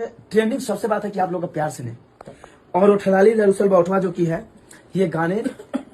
Trending सबसे बात है कि आप लोग का प्यार से नहीं, और वो ठलाली लरुसल बौठवा जो की है, ये गाने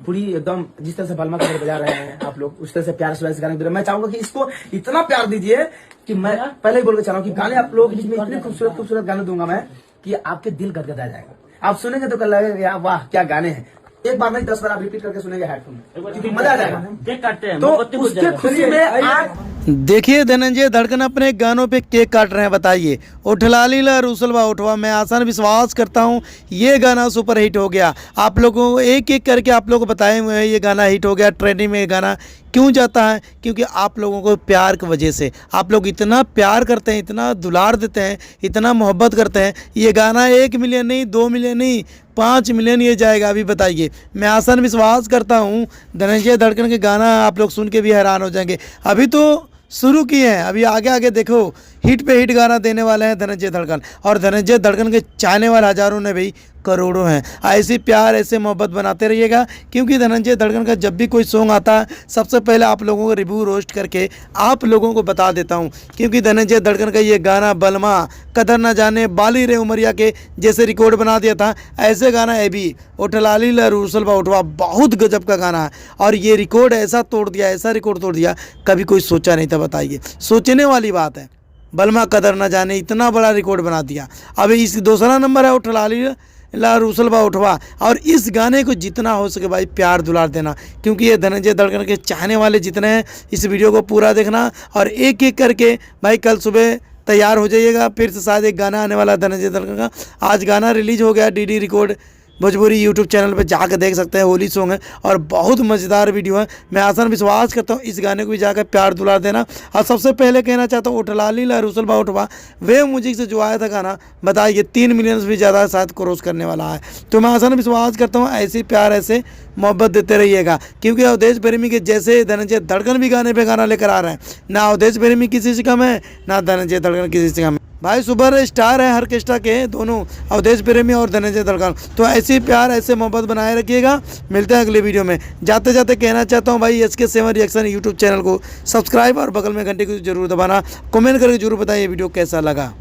पूरी एकदम जिस तरह से बलमा का बजा रहे हैं आप लोग, उस तरह से प्यार से गाने दे रहे हैं। मैं चाहूंगा कि इसको इतना प्यार दीजिए कि मैं पहले ही बोल के चाह रहा हूँ कि गाने आप लोग के बीच में इतने खूबसूरत खूबसूरत गाने दूंगा मैं कि आपके दिल गदगदा जाएगा। आप सुनेंगे तो कल लगेगा वाह क्या गाने हैं। एक बार नहीं 10 बार आप रिपीट करके सुनेंगे हेडफोन में, क्योंकि मजा आ जाएगा। तो उसके खुशी में आज देखिए धनंजय धड़कन अपने गानों पे केक काट रहे हैं। बताइए उठलाली ला रूसलवा उठवा, मैं आसान विश्वास करता हूँ ये गाना सुपर हिट हो गया। आप लोगों को एक एक करके आप लोग को बताए हुए हैं ये गाना हिट हो गया। ट्रेंडिंग में ये गाना क्यों जाता है? क्योंकि आप लोगों को प्यार की वजह से, आप लोग इतना प्यार करते हैं, इतना दुलार देते हैं, इतना मोहब्बत करते हैं। ये गाना 1 मिलियन नहीं, 2 मिलियन नहीं, 5 मिलियन ये जाएगा। अभी बताइए, मैं आसान विश्वास करता हूँ धनंजय धड़कन के गाना आप लोग सुन के भी हैरान हो जाएंगे। अभी तो शुरू किए हैं, अभी आगे आगे देखो हिट पे हिट गाना देने वाले हैं धनंजय धड़कन। और धनंजय धड़कन के चाहने वाले हजारों ने भी करोड़ों हैं। ऐसी प्यार ऐसे मोहब्बत बनाते रहिएगा, क्योंकि धनंजय धड़कन का जब भी कोई सॉन्ग आता है सबसे पहले आप लोगों को रिव्यू रोस्ट करके आप लोगों को बता देता हूं। क्योंकि धनंजय धड़कन का ये गाना बलमा कदर न जाने बाली रे उमरिया के जैसे रिकॉर्ड बना दिया था, ऐसे गाना है भी उठलाली ला रूसलवा उठवा बहुत गजब का गाना है। और ये रिकॉर्ड ऐसा तोड़ दिया, ऐसा रिकॉर्ड तोड़ दिया, कभी कोई सोचा नहीं था। बताइए, सोचने वाली बात है। बलमा कदर न जाने इतना बड़ा रिकॉर्ड बना दिया। अब इस दूसरा नंबर है उठलाली ला रूसलवा उठवा। और इस गाने को जितना हो सके भाई प्यार दुलार देना, क्योंकि ये धनंजय धड़कन के चाहने वाले जितने हैं इस वीडियो को पूरा देखना। और एक एक करके भाई कल सुबह तैयार हो जाइएगा, फिर से शायद एक गाना आने वाला है धनंजय धड़कन का। आज गाना रिलीज हो गया DD record Bhojpuri YouTube channel पे जाकर देख सकते हैं। होली सॉन्ग है और बहुत मज़ेदार वीडियो है। मैं आसान विश्वास करता हूँ इस गाने को भी जाकर प्यार दुलार देना। और सबसे पहले कहना चाहता हूँ उठलाली ला रूसलवा उठवा वे म्यूजिक से जो आया था गाना, बताइए 3 मिलियन से भी ज़्यादा शायद क्रॉस करने वाला है। तो मैं आसान विश्वास करता हूँ ऐसे प्यार ऐसे मोहब्बत देते रहिएगा, क्योंकि अवधेश प्रेमी के जैसे धनंजय धड़कन भी गाने पे गाना लेकर आ रहे हैं। ना अवधेश प्रेमी किसी से कम है, ना धनंजय धड़कन किसी से कम है। भाई सुपर स्टार है ऑर्केस्ट्रा के दोनों, अवधेश प्रेमी और धनंजय धड़कन। तो ऐसी प्यार ऐसे मोहब्बत बनाए रखिएगा। मिलते हैं अगले वीडियो में। जाते जाते कहना चाहता हूँ भाई SK7 रिएक्शन यूट्यूब चैनल को सब्सक्राइब और बगल में घंटे को जरूर दबाना। कमेंट करके जरूर बताइए वीडियो कैसा लगा।